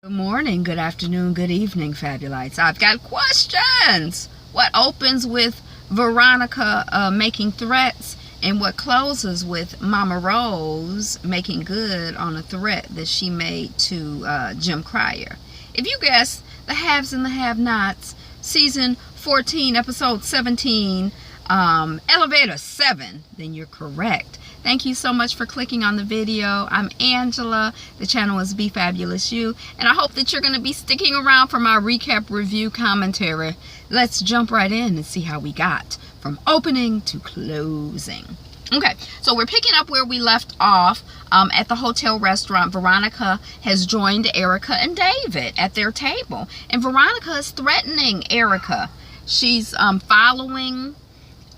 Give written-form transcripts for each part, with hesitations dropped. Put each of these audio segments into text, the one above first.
Good morning, good afternoon, good evening, Fabulites. I've got questions. What opens with Veronica making threats, and what closes with Mama Rose making good on a threat that she made to Jim Cryer? If you guess the haves and the have-nots, season 14, episode 17, elevator 7, then you're correct. Thank you so much for clicking on the video. I'm Angela. The channel is Be Fabulous You, and I hope that you're going to be sticking around for my recap review commentary. Let's jump right in and see how we got from opening to closing. Okay, so we're picking up where we left off at the hotel restaurant. Veronica has joined Erica and David at their table, and Veronica is threatening Erica. She's following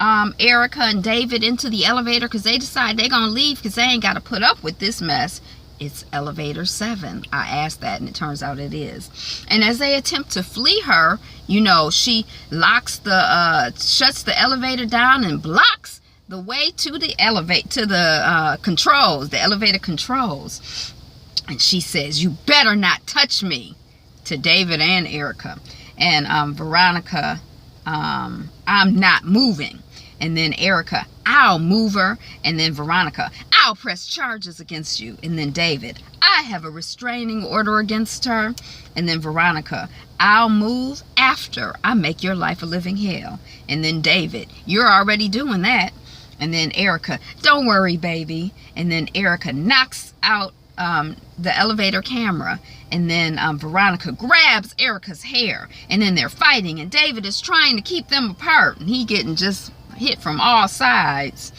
Erica and David into the elevator because they decide they're gonna leave because they ain't got to put up with this mess. It's elevator 7. I asked that, and it turns out it is. And as they attempt to flee her, you know, she locks the shuts the elevator down and blocks the way to the controls, the elevator controls. And she says, "You better not touch me," to David and Erica. And Veronica, "I'm not moving." And then Erica, "I'll move her." And then Veronica, "I'll press charges against you." And then David, "I have a restraining order against her." And then Veronica, "I'll move after I make your life a living hell." And then David, "You're already doing that." And then Erica, "Don't worry, baby." And then Erica knocks out the elevator camera. And then Veronica grabs Erica's hair. And then they're fighting, and David is trying to keep them apart, and he getting just hit from all sides.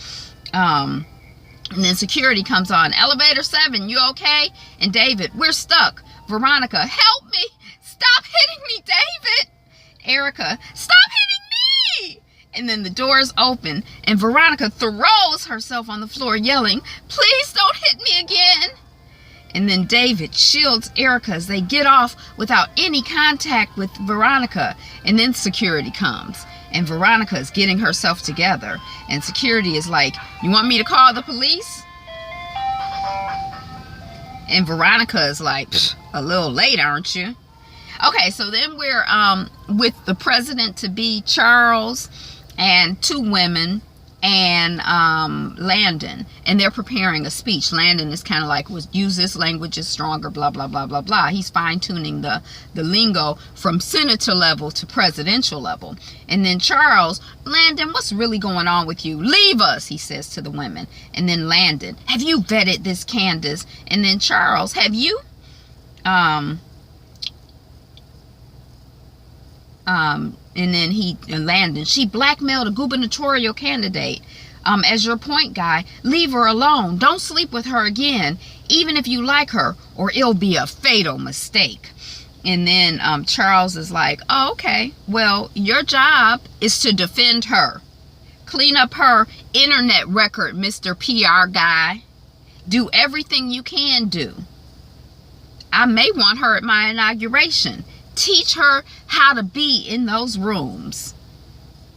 And then security comes on. "Elevator 7, you okay?" And David, "We're stuck." Veronica, "Help me! Stop hitting me, David!" Erica, "Stop hitting me!" And then the doors open, and Veronica throws herself on the floor, yelling, "Please don't hit me again." And then David shields Erica as they get off without any contact with Veronica. And then security comes, and Veronica is getting herself together. And security is like, "You want me to call the police?" And Veronica is like, "A little late, aren't you?" Okay, so then we're with the president-to-be, Charles, and 2 women, and Landon, and they're preparing a speech. Landon is kind of like, "Use this language is stronger, blah blah blah blah blah." He's fine-tuning the lingo from senator level to presidential level. And then Charles, "Landon, what's really going on with you? Leave us," he says to the women. And then Landon, "Have you vetted this Candace?" And then Charles, "Have you?" And then Landon, "She blackmailed a gubernatorial candidate as your point guy. Leave her alone. Don't sleep with her again, even if you like her, or it'll be a fatal mistake." And then Charles is like, "Oh, okay. Well, your job is to defend her. Clean up her internet record, Mr. PR guy. Do everything you can do. I may want her at my inauguration. Teach her how to be in those rooms."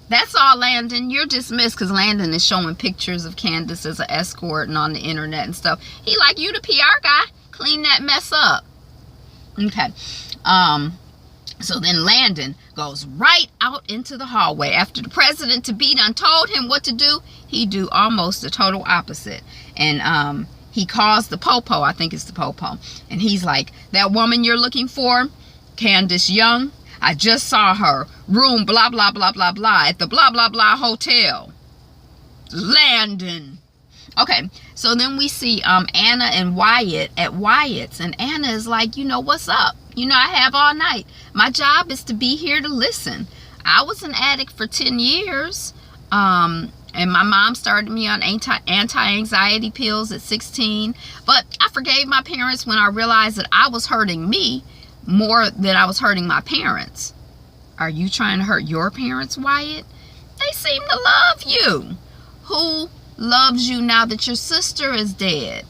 That's all, Landon. You're dismissed, because Landon is showing pictures of Candace as an escort and on the internet and stuff. He like, "You the PR guy. Clean that mess up." Okay. So then Landon goes right out into the hallway. After the president-to-be done told him what to do, he do almost the total opposite. And he calls the popo, I think it's the popo, and he's like, "That woman you're looking for, Candace Young, I just saw her, room blah blah blah blah blah at the blah blah blah hotel." Landon. Okay, so then we see Anna and Wyatt at Wyatt's, and Anna is like, "You know, what's up? You know, I have all night. My job is to be here to listen. I was an addict for 10 years, and my mom started me on anti-anxiety pills at 16, but I forgave my parents when I realized that I was hurting me more than I was hurting my parents." Are you trying to hurt your parents, Wyatt? They seem to love you. Who loves you now that your sister is dead?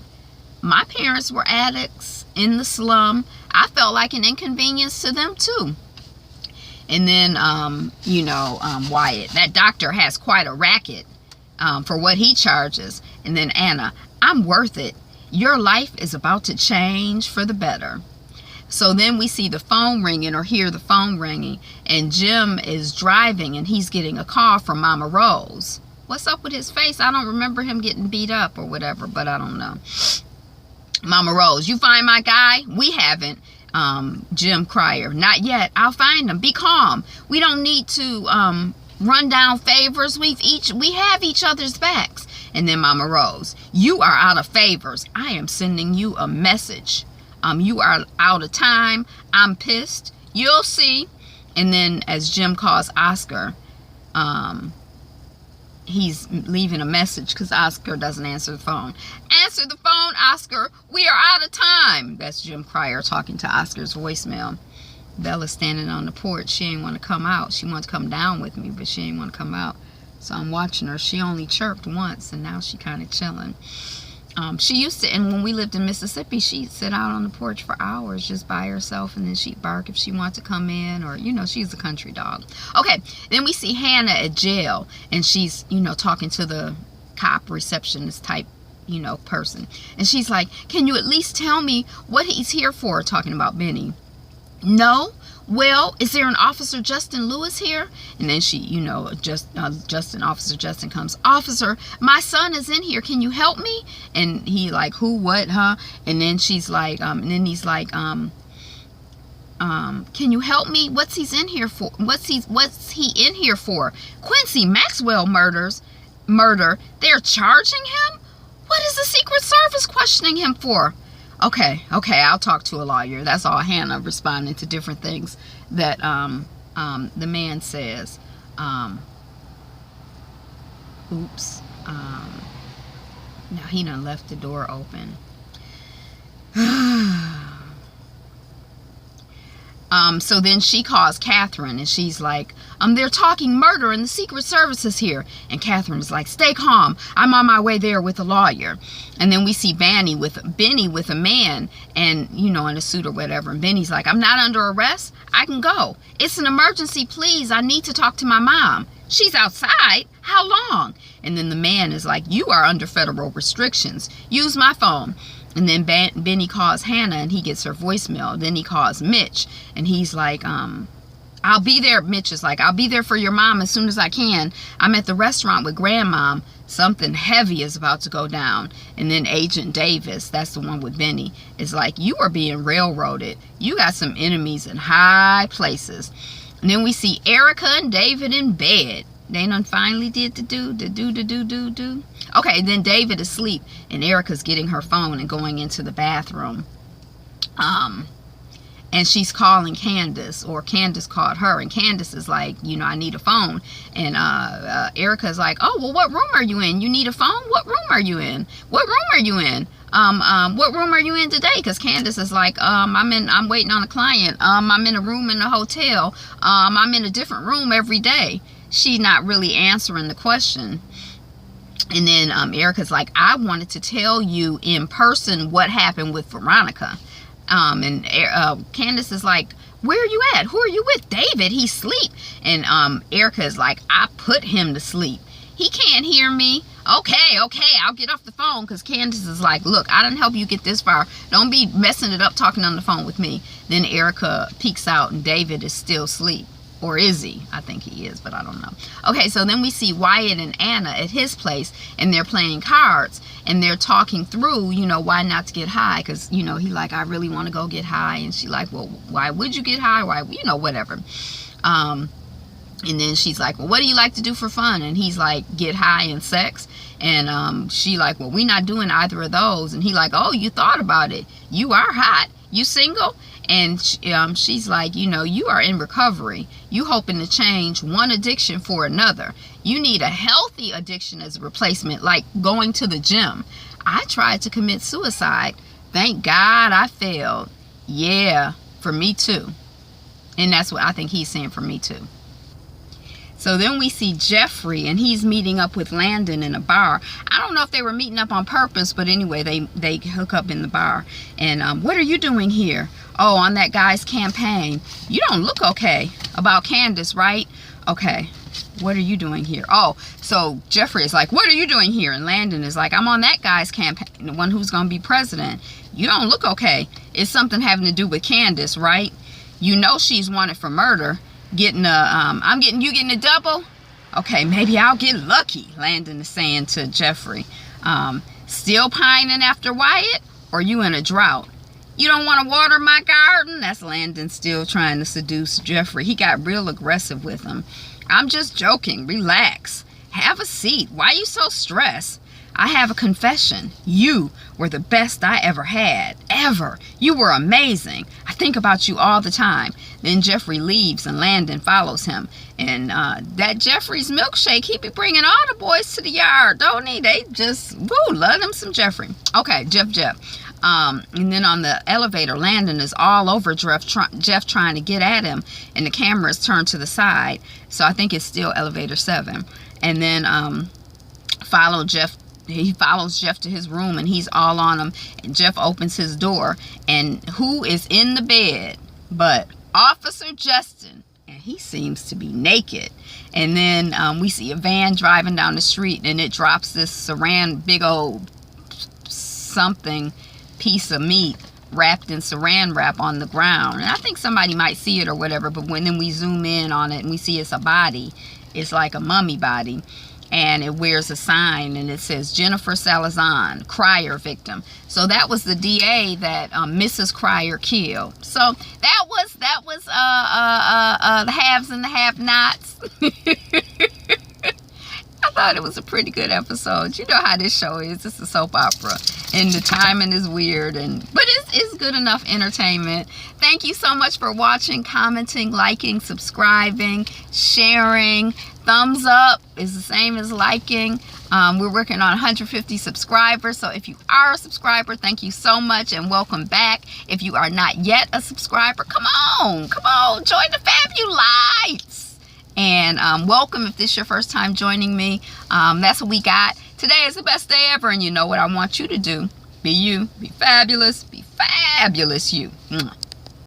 My parents were addicts in the slum. I felt like an inconvenience to them too. And then, Wyatt, "That doctor has quite a racket for what he charges." And then Anna, "I'm worth it. Your life is about to change for the better." So then we see the phone ringing, or hear the phone ringing, and Jim is driving and he's getting a call from Mama Rose. What's up with his face? I don't remember him getting beat up or whatever, but I don't know. Mama Rose, you find my guy? We haven't. Jim Cryer, not yet. I'll find him. Be calm. We don't need to run down favors. We have each other's backs. And then Mama Rose, you are out of favors. I am sending you a message. You are out of time. I'm pissed. You'll see. And then as Jim calls Oscar, he's leaving a message because Oscar doesn't answer the phone. Answer the phone, Oscar. We are out of time. That's Jim Cryer talking to Oscar's voicemail. Bella's standing on the porch. She ain't want to come out. She wants to come down with me, but she ain't want to come out. So I'm watching her. She only chirped once, and now she kind of chilling. She used to, and when we lived in Mississippi, she'd sit out on the porch for hours just by herself, and then she'd bark if she wanted to come in, or, you know, she's a country dog. Okay, then we see Hannah at jail, and she's, you know, talking to the cop receptionist type, you know, person. And she's like, can you at least tell me what he's here for? Talking about Benny. No? Well, is there an Officer Justin Lewis here? And then she, you know, Officer Justin comes. Officer, my son is in here. Can you help me? And he like, who, what, huh? And then she's like, and then he's like, can you help me? What's he in here for? What's he in here for? Quincy Maxwell murder. They're charging him? What is the Secret Service questioning him for? Okay, I'll talk to a lawyer. That's all Hannah responding to different things that the man says. Oops. Now he done left the door open. So then she calls Catherine, and she's like, they're talking murder and the Secret Service is here. And Catherine's like, stay calm. I'm on my way there with a lawyer. And then we see Benny with a man, and, you know, in a suit or whatever. And Benny's like, I'm not under arrest. I can go. It's an emergency, please. I need to talk to my mom. She's outside. How long? And then the man is like, you are under federal restrictions. Use my phone. And then Benny calls Hannah, and he gets her voicemail. Then he calls Mitch, and he's like, I'll be there. Mitch is like, I'll be there for your mom as soon as I can. I'm at the restaurant with grandmom. Something heavy is about to go down. And then Agent Davis, that's the one with Benny, is like, you are being railroaded. You got some enemies in high places. And then we see Erica and David in bed. They done finally did the do. Okay, then David is asleep, and Erica's getting her phone and going into the bathroom. And she's calling Candace, or Candace called her, and Candace is like, you know, I need a phone. And Erica's like, oh, well, what room are you in? You need a phone? What room are you in? What room are you in? What room are you in today? Because Candace is like, I'm waiting on a client. I'm in a room in a hotel. I'm in a different room every day. She's not really answering the question. And then Erica's like, I wanted to tell you in person what happened with Veronica. And Candace is like, where are you at? Who are you with? David, he's asleep. And Erica is like, I put him to sleep. He can't hear me. Okay, I'll get off the phone. Because Candace is like, look, I didn't help you get this far. Don't be messing it up talking on the phone with me. Then Erica peeks out, and David is still asleep. Or is he? I think he is, but I don't know. Okay, so then we see Wyatt and Anna at his place, and they're playing cards, and they're talking through, you know, why not to get high, because, you know, he like, I really want to go get high, and she like, well, why would you get high? Why, you know, whatever. And then she's like, well, what do you like to do for fun? And he's like, get high and sex. And she like, well, we not doing either of those. And he like, oh, you thought about it. You are hot. You single? And she's like, you know, you are in recovery. You hoping to change one addiction for another. You need a healthy addiction as a replacement, like going to the gym. I tried to commit suicide. Thank God I failed. Yeah, for me too. And that's what I think he's saying, for me too. So then we see Jeffrey, and he's meeting up with Landon in a bar. I don't know if they were meeting up on purpose, but anyway, they hook up in the bar. And what are you doing here? Oh, on that guy's campaign. You don't look okay. About Candace, right? Okay. What are you doing here? Oh, so Jeffrey is like, what are you doing here? And Landon is like, I'm on that guy's campaign, the one who's going to be president. You don't look okay. It's something having to do with Candace, right? You know she's wanted for murder. Getting you getting a double? Okay, maybe I'll get lucky, Landon is saying to Jeffrey. Still pining after Wyatt? Or you in a drought? You don't want to water my garden? That's Landon still trying to seduce Jeffrey. He got real aggressive with him. I'm just joking. Relax. Have a seat. Why are you so stressed? I have a confession. You were the best I ever had. Ever. You were amazing. I think about you all the time. Then Jeffrey leaves and Landon follows him. And that Jeffrey's milkshake, he be bringing all the boys to the yard, don't he? They just, woo, love them some Jeffrey. Okay, Jeff. And then on the elevator, Landon is all over Jeff trying to get at him. And the camera is turned to the side. So I think it's still elevator 7. And then he follows Jeff to his room and he's all on him. And Jeff opens his door. And who is in the bed but Officer Justin? And he seems to be naked. And then we see a van driving down the street and it drops this big old something piece of meat wrapped in saran wrap on the ground. And I think somebody might see it or whatever, but then we zoom in on it and we see it's a body. It's like a mummy body. And it wears a sign and it says Jennifer Salazan, Cryer victim. So that was the DA that Mrs. Cryer killed. So that was the haves and the have-nots. I thought it was a pretty good episode. You know how this show is. It's a soap opera. And the timing is weird. But it's good enough entertainment. Thank you so much for watching, commenting, liking, subscribing, sharing. Thumbs up is the same as liking. We're working on 150 subscribers. So if you are a subscriber, thank you so much and welcome back. If you are not yet a subscriber, come on, join the Fabulites. And welcome if this is your first time joining me. That's what we got. Today is the best day ever, and you know what I want you to do. Be you, be fabulous you.